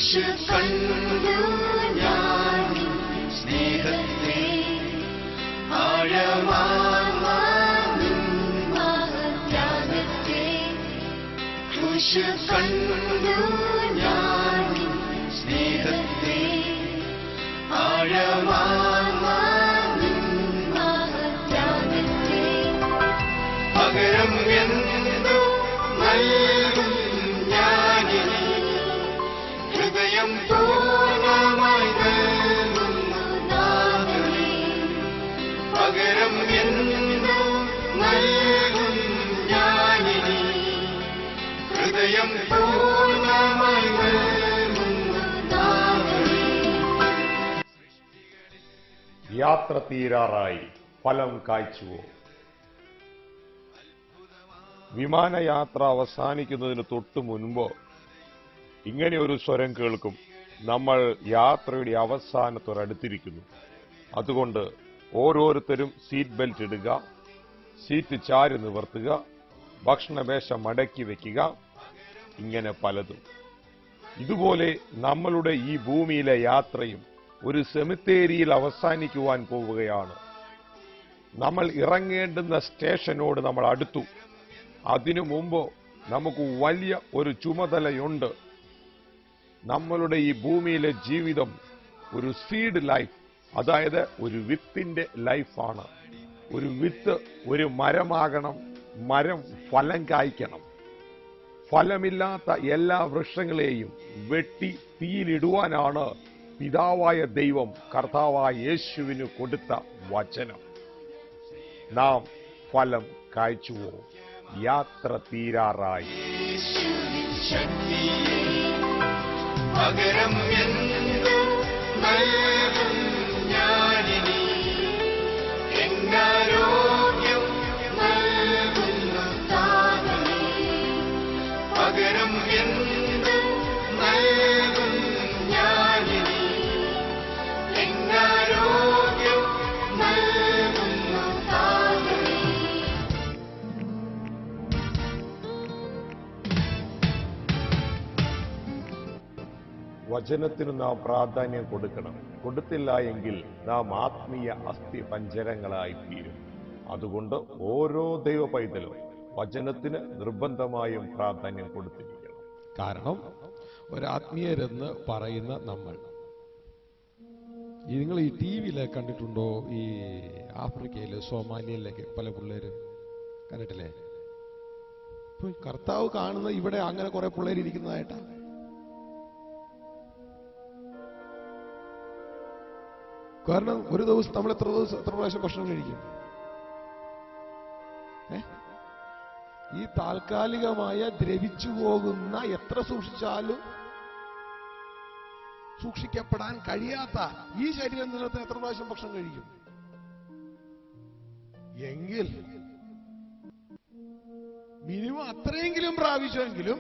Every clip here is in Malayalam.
ക്രൂശ് കണ്ടു ഞാൻ സ്നേഹത്തെ ആഴമാത്യാഗത്തെ. ക്രൂശ് കണ്ടു ഞാൻ സ്നേഹത്തെ ആഴമാത്യാഗത്തെ. പകരം എന്തു നൽകും ഞാനിനി, ഹൃദയം പൂർണ്ണമായി നൽകുന്നു നാഥനേ. പകരം എന്തു നൽകും ഞാനിനി, ഹൃദയം പൂർണ്ണമായി നൽകുന്നു നാഥനേ. യാത്ര തീരാറായി, ഫലം കായ്ച്ചുവോ? വിമാനയാത്ര അവസാനിക്കുന്നതിന് തൊട്ടു മുൻപ് ഇങ്ങനെ ഒരു സ്വരം കേൾക്കും: നമ്മൾ യാത്രയുടെ അവസാനത്തോടടുത്തിരിക്കുന്നു. അതുകൊണ്ട് ഓരോരുത്തരും സീറ്റ് ബെൽറ്റ് ഇടുക, സീറ്റ് ചാരി നിവർത്തുക, ഭക്ഷണമേശ മടക്കി വയ്ക്കുക, ഇങ്ങനെ പലതും. ഇതുപോലെ നമ്മളുടെ ഈ ഭൂമിയിലെ യാത്രയും ഒരു സെമിത്തേരിയിൽ അവസാനിക്കുവാൻ പോവുകയാണ്. നമ്മൾ ഇറങ്ങേണ്ടുന്ന സ്റ്റേഷനോട് നമ്മൾ അടുത്തു. അതിനു മുമ്പ് നമുക്ക് വലിയ ഒരു ചുമതലയുണ്ട്. നമ്മളുടെ ഈ ഭൂമിയിലെ ജീവിതം ഒരു സീഡ് ലൈഫ്, അതായത് ഒരു വിത്തിന്റെ ലൈഫാണ്. ഒരു വിത്ത് ഒരു മരമാകണം, മരം ഫലം കായ്ക്കണം. ഫലമില്ലാത്ത എല്ലാ വൃക്ഷങ്ങളെയും വെട്ടി തീയിലിടുവാനാണ് പിതാവായ ദൈവം കർത്താവായ യേശുവിന് കൊടുത്ത വചനം. നാം ഫലം കായ്ച്ചുവോ? യാത്ര തീരാറായി. പകരം എന്തു നൽകും ഞാനിനി, എന്നാരോഗ്യം നൽകുന്നു താതനേ. പകരം എന്തു നൽകും ഞാനിനി, എന്നാരോഗ്യം നൽകുന്നു താതനേ. വചനത്തിന് നാം പ്രാധാന്യം കൊടുക്കണം. കൊടുത്തില്ല എങ്കിൽ നാം ആത്മീയ അസ്ഥി പഞ്ചരങ്ങളായി തീരും. അതുകൊണ്ട് ഓരോ ദൈവ പൈതലും വചനത്തിന് നിർബന്ധമായും പ്രാധാന്യം കൊടുത്തിരിക്കണം. കാരണം ഒരാത്മീയരെന്ന് പറയുന്ന നമ്മൾ, നിങ്ങൾ ഈ ടി വിയിൽ കണ്ടിട്ടുണ്ടോ? ഈ ആഫ്രിക്കയില് സോമാലിയയിലൊക്കെ പല പിള്ളേര് കണ്ടിട്ടില്ലേ? ഇപ്പൊ കർത്താവ് കാണുന്ന ഇവിടെ അങ്ങനെ കുറെ പിള്ളേർ ഇരിക്കുന്നതായിട്ടാ. കാരണം ഒരു ദിവസം നമ്മൾ എത്ര പ്രാവശ്യം ഭക്ഷണം കഴിക്കും? ഈ താൽക്കാലികമായ ദ്രവിച്ചു പോകുന്ന, എത്ര സൂക്ഷിച്ചാലും സൂക്ഷിക്കപ്പെടാൻ കഴിയാത്ത ഈ ശരീരം നിലനിർത്താൻ എത്ര പ്രാവശ്യം ഭക്ഷണം കഴിക്കും? എങ്കിൽ മിനിമം അത്രയെങ്കിലും പ്രാവശ്യമെങ്കിലും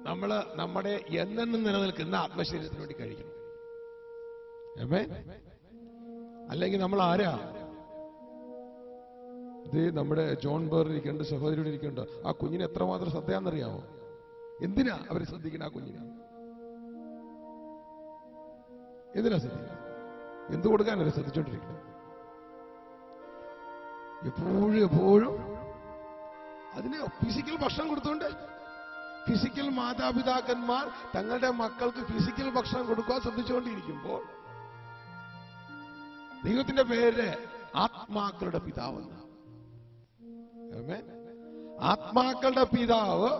നമ്മള് നമ്മുടെ എന്നെന്നും നിലനിൽക്കുന്ന ആത്മശരീരത്തിന് വേണ്ടി കഴിക്കണം. അല്ലെങ്കിൽ നമ്മൾ ആരാ? ഇത് നമ്മുടെ ജോൺ ബേർ ഇരിക്കേണ്ട, സഹോദരിയോട് ഇരിക്കേണ്ട ആ കുഞ്ഞിനെ എത്രമാത്രം ശ്രദ്ധയാണെന്നറിയാമോ? എന്തിനാ അവരെ ശ്രദ്ധിക്കണം? ആ കുഞ്ഞിനെ എന്തിനാ ശ്രദ്ധിക്കണം? എന്ത് കൊടുക്കാനല്ലേ ശ്രദ്ധിച്ചോണ്ടിരിക്കണം? എപ്പോഴും അതിന് ഫിസിക്കൽ ഭക്ഷണം കൊടുത്തോണ്ട്, ഫിസിക്കൽ മാതാപിതാക്കന്മാർ തങ്ങളുടെ മക്കൾക്ക് ഫിസിക്കൽ ഭക്ഷണം കൊടുക്കാൻ ശ്രദ്ധിച്ചുകൊണ്ടിരിക്കുമ്പോൾ ദൈവത്തിന്റെ പേര് ആത്മാക്കളുടെ പിതാവ്. ആത്മാക്കളുടെ പിതാവ്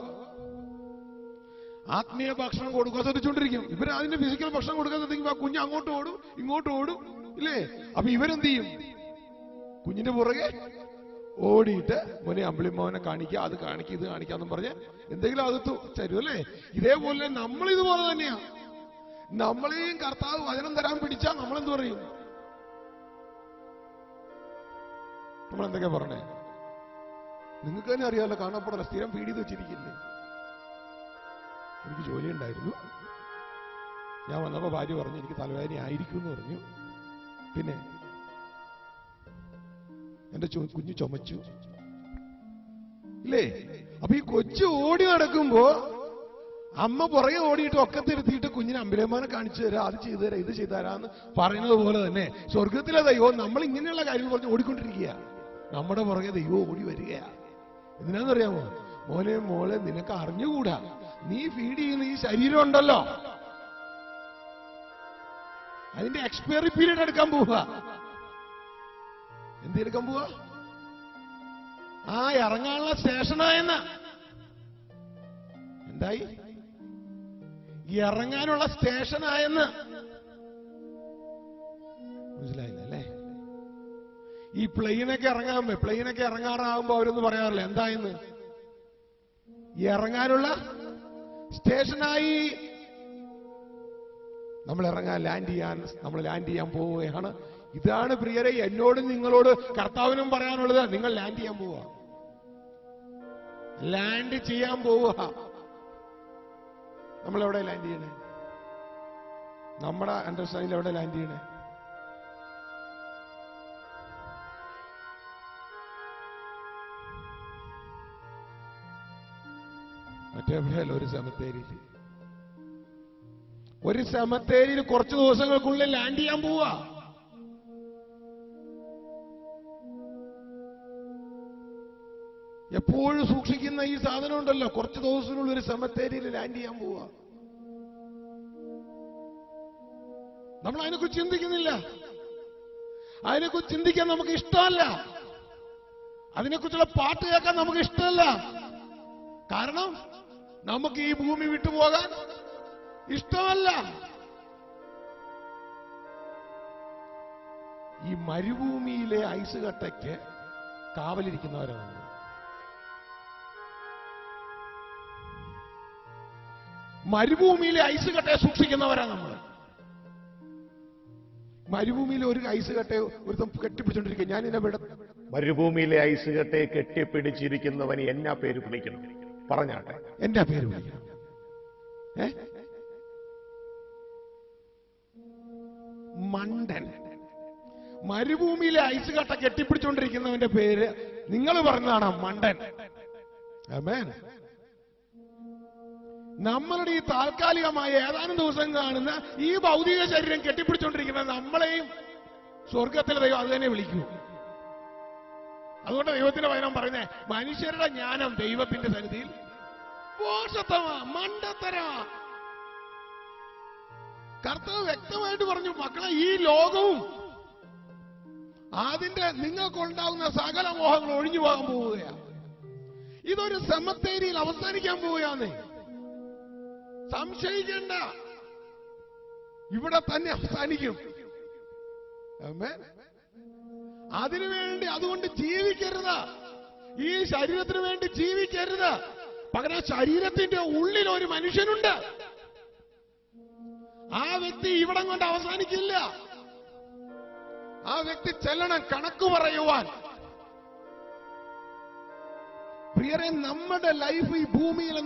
ആത്മീയ ഭക്ഷണം കൊടുക്കാൻ ശ്രദ്ധിച്ചുകൊണ്ടിരിക്കും. ഇവര് അതിന്റെ ഫിസിക്കൽ ഭക്ഷണം കൊടുക്കാൻ ശ്രദ്ധിക്കുമ്പോ ആ കുഞ്ഞ് അങ്ങോട്ട് ഓടും ഇങ്ങോട്ട് ഓടും, ഇല്ലേ? അപ്പൊ ഇവരെന്ത് ചെയ്യും? കുഞ്ഞിന്റെ പുറകെ ഓടിയിട്ട് മോനെ അമ്പിളിമോനെ കാണിക്കുക, അത് കാണിക്കുക, ഇത് കാണിക്കാന്നും പറഞ്ഞ് എന്തെങ്കിലും അകത്തു തരും, അല്ലേ? ഇതേപോലെ നമ്മൾ ഇതുപോലെ തന്നെയാ. നമ്മളെയും കർത്താവ് വചനം തരാൻ പിടിച്ചാൽ നമ്മളെന്ത് പറയും? നമ്മളെന്തൊക്കെയാ പറഞ്ഞേ? നിങ്ങൾക്ക് തന്നെ അറിയാമല്ലോ, കാണപ്പെടല്ല, സ്ഥിരം ഫീഡ് ചെയ്ത് വെച്ചിരിക്കില്ലേ? എനിക്ക് ജോലി ഉണ്ടായിരുന്നു, ഞാൻ വന്നപ്പോ ഭാര്യ പറഞ്ഞു എനിക്ക് തലവേദന ആയിരിക്കും എന്ന് പറഞ്ഞു. പിന്നെ എന്റെ കുഞ്ഞു ചുമച്ചു, ഇല്ലേ? അപ്പൊ ഈ കൊച്ചു ഓടി നടക്കുമ്പോ അമ്മ പുറകെ ഓടിയിട്ട് ഒക്കത്തിരുത്തിയിട്ട് കുഞ്ഞിനെ അമ്പലമാനെ കാണിച്ചു തരാം, അത് ചെയ്തു തരാം, ഇത് ചെയ്തു തരാന്ന് പറയുന്നത് പോലെ തന്നെ സ്വർഗത്തിലെ ദൈവം നമ്മൾ ഇങ്ങനെയുള്ള കാര്യങ്ങൾ പറഞ്ഞ് ഓടിക്കൊണ്ടിരിക്കുക. നമ്മുടെ പുറകെ ദൈവം ഓടി വരികയാ. എന്തിനാന്നറിയാമോ? മോനെ മോളെ, നിനക്ക് അറിഞ്ഞുകൂടാ, നീ ഫീഡ് ചെയ്യുന്ന ഈ ശരീരം ഉണ്ടല്ലോ, അതിന്റെ എക്സ്പയറി പീരീഡ് എടുക്കാൻ പോവുക. എന്തെടുക്കാൻ പോവാ? ആ ഇറങ്ങാനുള്ള സ്റ്റേഷനായെന്ന്. എന്തായി? ഇറങ്ങാനുള്ള സ്റ്റേഷനായെന്ന്. മനസ്സിലായില്ല അല്ലേ? ഈ പ്ലെയിനൊക്കെ ഇറങ്ങാറാകുമ്പോ അവരൊന്ന് പറയാറില്ല എന്തായെന്ന്? ഇറങ്ങാനുള്ള സ്റ്റേഷനായി. നമ്മൾ ലാൻഡ് ചെയ്യാൻ പോവുകയാണ്. ഇതാണ് പ്രിയരെ എന്നോടും നിങ്ങളോട് കർത്താവിനും പറയാനുള്ളത്. നിങ്ങൾ ലാൻഡ് ചെയ്യാൻ പോവുക, ലാൻഡ് ചെയ്യാൻ പോവുക. നമ്മളെവിടെ ലാൻഡ് ചെയ്യണേ? നമ്മുടെ അണ്ടർസ്റ്റാൻഡിൽ എവിടെ ലാൻഡ് ചെയ്യണേ? മറ്റെവിടെയല്ല, ഒരു സെമത്തേരിയിൽ കുറച്ച് ദിവസങ്ങൾക്കുള്ളിൽ ലാൻഡ് ചെയ്യാൻ പോവാ. എപ്പോഴും സൂക്ഷിക്കുന്ന ഈ സാധനം ഉണ്ടല്ലോ, കുറച്ച് ദിവസത്തിനുള്ളിൽ ഒരു സെമത്തേരിയിൽ ലാൻഡ് ചെയ്യാൻ പോവാ. നമ്മൾ അതിനെക്കുറിച്ച് ചിന്തിക്കുന്നില്ല. അതിനെക്കുറിച്ച് ചിന്തിക്കാൻ നമുക്ക് ഇഷ്ടമല്ല. അതിനെക്കുറിച്ചുള്ള പാട്ട് കേൾക്കാൻ നമുക്ക് ഇഷ്ടമല്ല. കാരണം നമുക്ക് ഈ ഭൂമി വിട്ടുപോകാൻ ഇഷ്ടമല്ല. ഈ മരുഭൂമിയിലെ ഐസ് കട്ടയ്ക്ക് കാവലിരിക്കുന്നവരാണ്. മരുഭൂമിയിലെ ഐസ് കട്ടയെ സൂക്ഷിക്കുന്നവരാണ് നമ്മൾ. മരുഭൂമിയിലെ ഒരു ഐസ് കട്ടയെ ഒരുത്തം കെട്ടിപ്പിടിച്ചോണ്ടിരിക്കുക. ഞാൻ എന്നെ മരുഭൂമിയിലെ ഐസ് കട്ടയെ കെട്ടിപ്പിടിച്ചിരിക്കുന്നവന് എന്നാ പേര് വിളിക്കണം? പറഞ്ഞാട്ടെ, എന്റെ പേര് വിളിക്കണം. മണ്ടൻ. മരുഭൂമിയിലെ ഐസ് കട്ട കെട്ടിപ്പിടിച്ചോണ്ടിരിക്കുന്നവന്റെ പേര് നിങ്ങൾ പറഞ്ഞതാണ് മണ്ടൻ. ആമേൻ. നമ്മളുടെ ഈ താൽക്കാലികമായ ഏതാനും ദിവസം കാണുന്ന ഈ ഭൗതിക ശരീരം കെട്ടിപ്പിടിച്ചോണ്ടിരിക്കുന്ന നമ്മളെയും സ്വർഗത്തിലെ ദൈവം അത് തന്നെ വിളിക്കൂ. അതുകൊണ്ട് ദൈവത്തിന്റെ വചനം പറയുന്നേ, മനുഷ്യരുടെ ജ്ഞാനം ദൈവത്തിന്റെ സന്നിധിയിൽ പോഷത്വമാ, മണ്ടത്തരമാ. കർത്താവ് വ്യക്തമായിട്ട് പറഞ്ഞു, മക്കളെ, ഈ ലോകവും അതിന്റെ നിങ്ങൾക്കുണ്ടാകുന്ന സകല മോഹങ്ങൾ ഒഴിഞ്ഞു പോകാൻ പോവുകയാണ്. ഇതൊരു സെമത്തേരിയിൽ അവസാനിക്കാൻ പോവുകയാന്നേ. സംശയിക്കേണ്ട, ഇവിടെ തന്നെ അവസാനിക്കും. അതിനുവേണ്ടി അതുകൊണ്ട് ജീവിക്കരുത്. ഈ ശരീരത്തിന് വേണ്ടി ജീവിക്കരുത്. പകരം ശരീരത്തിന്റെ ഉള്ളിൽ ഒരു മനുഷ്യനുണ്ട്. ആ വ്യക്തി ഇവിടം കൊണ്ട് അവസാനിക്കില്ല. ആ വ്യക്തി ചെല്ലണം കണക്ക് പറയുവാൻ. പ്രിയരെ, നമ്മുടെ ലൈഫ് ഈ ഭൂമിയിൽ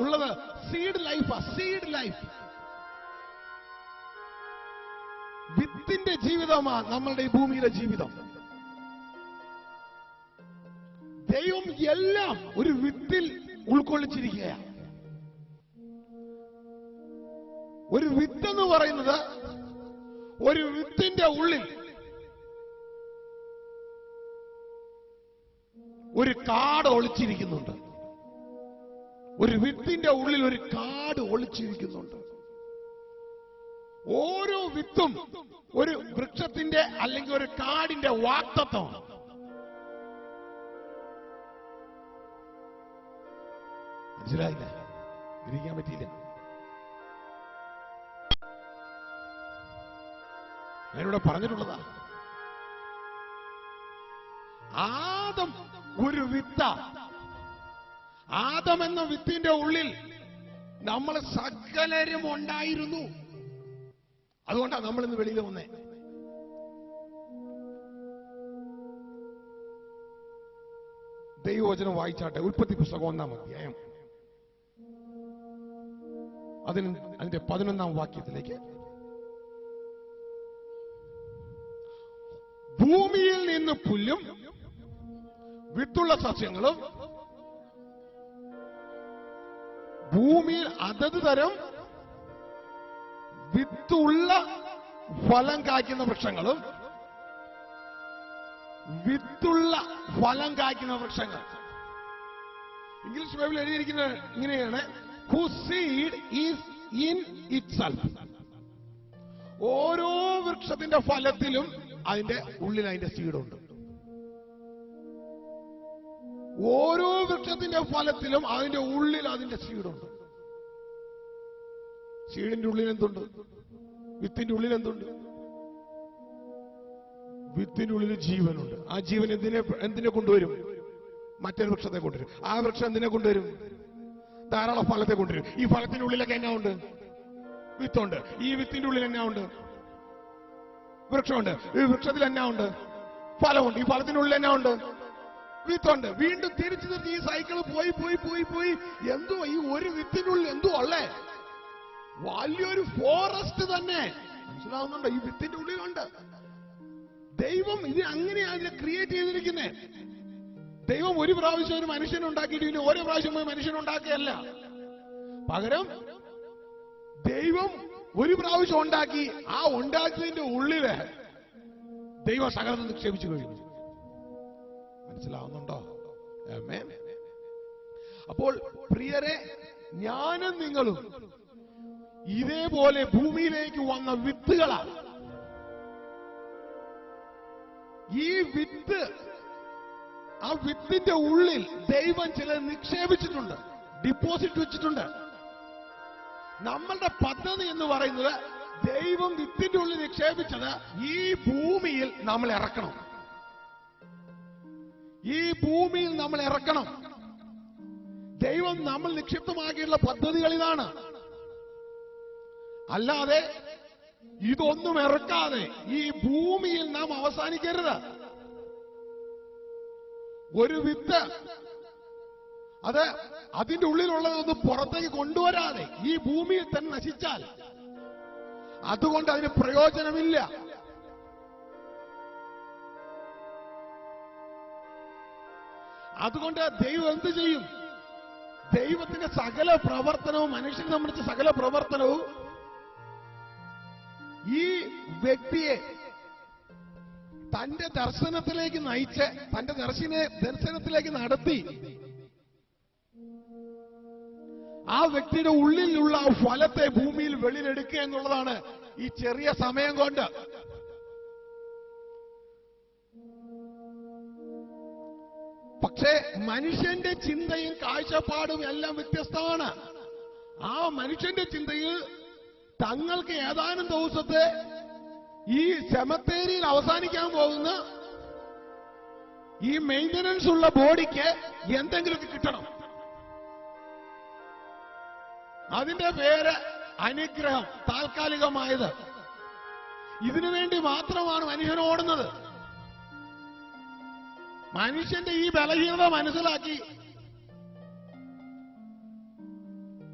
ഉള്ളത് സീഡ് ലൈഫാ. സീഡ് ലൈഫ്, വിത്തിന്റെ ജീവിതമാണ് നമ്മളുടെ ഈ ഭൂമിയിലെ ജീവിതം. ദൈവം എല്ലാം ഒരു വിത്തിൽ ഉൾക്കൊള്ളിച്ചിരിക്കുകയാണ്. ഒരു വിത്തെന്ന് പറയുന്നത്, ഒരു വിത്തിന്റെ ഉള്ളിൽ ഒരു കാട് ഒളിച്ചിരിക്കുന്നുണ്ട്. ഒരു വിത്തിന്റെ ഉള്ളിൽ ഒരു കാട് ഒളിച്ചിരിക്കുന്നുണ്ട്. ഓരോ വിത്തും ഒരു വൃക്ഷത്തിന്റെ അല്ലെങ്കിൽ ഒരു കാടിന്റെ വാക്തത്വമാണ്. മനസ്സിലായില്ല? ഗ്രഹിക്കാൻ പറ്റിയില്ല. ഞാനിവിടെ പറഞ്ഞിട്ടുള്ളതാ. ആദം ഒരു വിത്ത. ആദം എന്ന വിത്തിന്റെ ഉള്ളിൽ നമ്മൾ സകലരും ഉണ്ടായിരുന്നു. അതുകൊണ്ടാണ് നമ്മൾ ഇന്ന് വെളിയിൽ വന്നേ. ദൈവവചനം വായിച്ചാട്ടെ. ഉൽപ്പത്തി പുസ്തകം 1-ാം അധ്യായം അതിന്റെ 11-ാം വാക്യത്തിലേക്ക്. ഭൂമിയിൽ നിന്ന് പുല്ലും വിത്തുള്ള സസ്യങ്ങളും ഭൂമിയിൽ അതത് തരം വിത്തുള്ള ഫലം കായ്ക്കുന്ന വൃക്ഷങ്ങളും വിത്തുള്ള ഫലം കായ്ക്കുന്ന വൃക്ഷങ്ങൾ. ഇംഗ്ലീഷ് ബൈബിൾ എഴുതിയിരിക്കുന്നത് ഇങ്ങനെയാണ്, whose seed is in itself. ഓരോ വൃക്ഷത്തിന്റെ ഫലത്തിലും അതിന്റെ ഉള്ളിൽ അതിന്റെ സീഡുണ്ട്. ഓരോ വൃക്ഷത്തിന്റെ ഫലത്തിലും അതിന്റെ ഉള്ളിൽ അതിന്റെ സീഡുണ്ട്. സീഡിന്റെ ഉള്ളിൽ എന്തുണ്ട്? വിത്തിന്റെ ഉള്ളിൽ എന്തുണ്ട്? വിത്തിന്റെ ഉള്ളിൽ ജീവനുണ്ട്. ആ ജീവൻ എന്തിനെ കൊണ്ടുവരും? മറ്റൊരു വൃക്ഷത്തെ കൊണ്ടുവരും. ആ വൃക്ഷം എന്തിനെ കൊണ്ടുവരും? ധാരാളം ഫലത്തെ കൊണ്ടുവരും. ഈ ഫലത്തിന്റെ ഉള്ളിലൊക്കെ എന്നാ ഉണ്ട്? വിത്തുണ്ട്. ഈ വിത്തിന്റെ ഉള്ളിൽ എന്നാ ഉണ്ട്? വൃക്ഷമുണ്ട്. ഈ വൃക്ഷത്തിൽ എന്നാ ഉണ്ട്? ഫലമുണ്ട്. ഈ ഫലത്തിന്റെ ഉള്ളിൽ എന്നാ ഉണ്ട്? വിത്തുണ്ട്. വീണ്ടും തിരിച്ചു തിരിച്ച് ഈ സൈക്കിള് പോയി പോയി പോയി പോയി എന്തോ ഈ ഒരു വിത്തിനുള്ളിൽ എന്തോ ഉള്ളേ വലിയൊരു ഫോറസ്റ്റ് തന്നെ. മനസ്സിലാവുന്നുണ്ടോ? ഈ വിത്തിന്റെ ഉള്ളിലുണ്ട്. ദൈവം ഇത് അങ്ങനെയാണ് ഇതിനെ ക്രിയേറ്റ് ചെയ്തിരിക്കുന്നേ. ദൈവം ഒരു പ്രാവശ്യം ഒരു മനുഷ്യനെ ഉണ്ടാക്കിയിട്ട് പിന്നെ ഓരോ പ്രാവശ്യം മനുഷ്യനെ ഉണ്ടാക്കുകയല്ല. പകരം ദൈവം ഒരു പ്രാവശ്യം ഉണ്ടാക്കി, ആ ഉണ്ടാക്കിയതിന്റെ ഉള്ളില് ദൈവം സകലം നിക്ഷേപിച്ചു കഴിഞ്ഞു. മനസ്സിലാവുന്നുണ്ടോ? ആമേൻ. അപ്പോൾ പ്രിയരെ, ഞാനും നിങ്ങളും ഇതേപോലെ ഭൂമിയിലേക്ക് വന്ന വിത്തുകളാണ്. ഈ വിത്ത്, ആ വിത്തിന്റെ ഉള്ളിൽ ദൈവം ചില നിക്ഷേപിച്ചിട്ടുണ്ട്, ഡിപ്പോസിറ്റ് വെച്ചിട്ടുണ്ട്. നമ്മളുടെ പദ്ധതി എന്ന് പറയുന്നത് ദൈവം വിത്തിന്റെ ഉള്ളിൽ നിക്ഷേപിച്ചത് ഈ ഭൂമിയിൽ നമ്മൾ ഇറക്കണം. ഈ ഭൂമിയിൽ നമ്മൾ ഇറക്കണം. ദൈവം നമ്മൾ നിക്ഷിപ്തമാക്കിയിട്ടുള്ള പദ്ധതികൾ ഇതാണ്. അല്ലാതെ ഇതൊന്നും ഇറക്കാതെ ഈ ഭൂമിയിൽ നാം അവസാനിക്കരുത്. ഒരു വിത്ത് അത് അതിന്റെ ഉള്ളിലുള്ളതൊന്നും പുറത്തേക്ക് കൊണ്ടുവരാതെ ഈ ഭൂമിയിൽ തന്നെ നശിച്ചാൽ അതുകൊണ്ട് അതിന് പ്രയോജനമില്ല. അതുകൊണ്ട് ദൈവം എന്ത് ചെയ്യും? ദൈവത്തിന്റെ സകല പ്രവർത്തനവും, മനുഷ്യനെ സംബന്ധിച്ച സകല പ്രവർത്തനവും ഈ വ്യക്തിയെ തന്റെ ദർശനത്തിലേക്ക് നയിച്ച്, തന്റെ ദർശനത്തിലേക്ക് നടത്തി ആ വ്യക്തിയുടെ ഉള്ളിലുള്ള ആ ഫലത്തെ ഭൂമിയിൽ വെളിയിലെടുക്കുക എന്നുള്ളതാണ് ഈ ചെറിയ സമയം കൊണ്ട്. പക്ഷേ മനുഷ്യന്റെ ചിന്തയും കാഴ്ചപ്പാടും എല്ലാം വ്യത്യസ്തമാണ്. ആ മനുഷ്യന്റെ ചിന്തയിൽ തങ്ങൾക്ക് ഏതാനും ദിവസത്തെ ഈ സെമത്തേരിയിൽ അവസാനിക്കാൻ പോകുന്ന ഈ മെയിന്റനൻസ് ഉള്ള ബോഡിക്ക് എന്തെങ്കിലുമൊക്കെ കിട്ടണം. അതിന്റെ പേര് അനുഗ്രഹം, താൽക്കാലികമായത്. ഇതിനുവേണ്ടി മാത്രമാണ് മനുഷ്യൻ ഓടുന്നത്. മനുഷ്യന്റെ ഈ ബലഹീനത മനസ്സിലാക്കി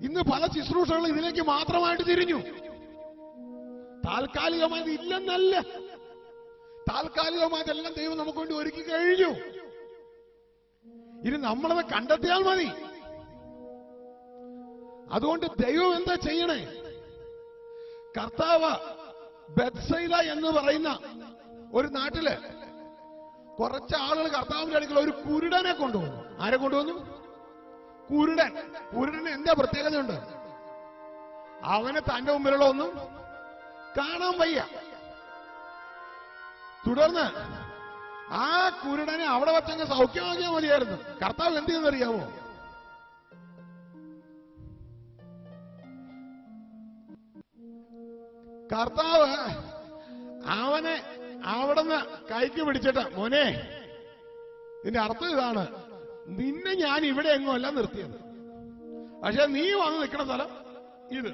ഇന്ന് പല ശുശ്രൂഷകളും ഇതിലേക്ക് മാത്രമായിട്ട് തിരിഞ്ഞു. താൽക്കാലികമായത് ഇല്ലെന്നല്ല, താൽക്കാലികമായതെല്ലാം ദൈവം നമുക്ക് വേണ്ടി ഒരുക്കി കഴിഞ്ഞു. ഇനി നമ്മളത് കണ്ടെത്തിയാൽ മതി. അതുകൊണ്ട് ദൈവം എന്താ ചെയ്യണേ? കർത്താവ് ബെത്സൈദ എന്ന് പറയുന്ന ഒരു നാട്ടില് കുറച്ച് ആളുകൾ കർത്താവിന്റെ അടുക്കൽ ഒരു കുരുടനെ കൊണ്ടുവന്നു. ആരെ കൊണ്ടുവന്നു? കുരുടൻ. കുരുടന് എന്താ പ്രത്യേകതയുണ്ട്? അവന് തന്റെ മുമ്പിലുള്ള ഒന്നും കാണാൻ വയ്യ. തുടർന്ന് ആ കുരുടനെ അവിടെ വെച്ചങ്ങ് സൗഖ്യമാക്കിയാൽ മതിയായിരുന്നു. കർത്താവ് എന്ത് ചെയ്യുന്നറിയാമോ? കർത്താവ് അവനെ അവിടുന്ന് കൈക്ക് പിടിച്ചിട്ട്, മോനെ, ഇതിന്റെ അർത്ഥം ഇതാണ്, നിന്നെ ഞാൻ ഇവിടെ എങ്ങും അല്ല നിർത്തിയത്, പക്ഷെ നീ വന്ന് നിൽക്കുന്ന സ്ഥലം ഇത്.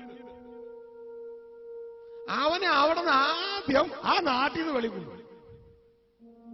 അവനെ അവിടുന്ന് ആദ്യം ആ നാട്ടിൽ നിന്ന് വെളിക്കൊണ്ടു.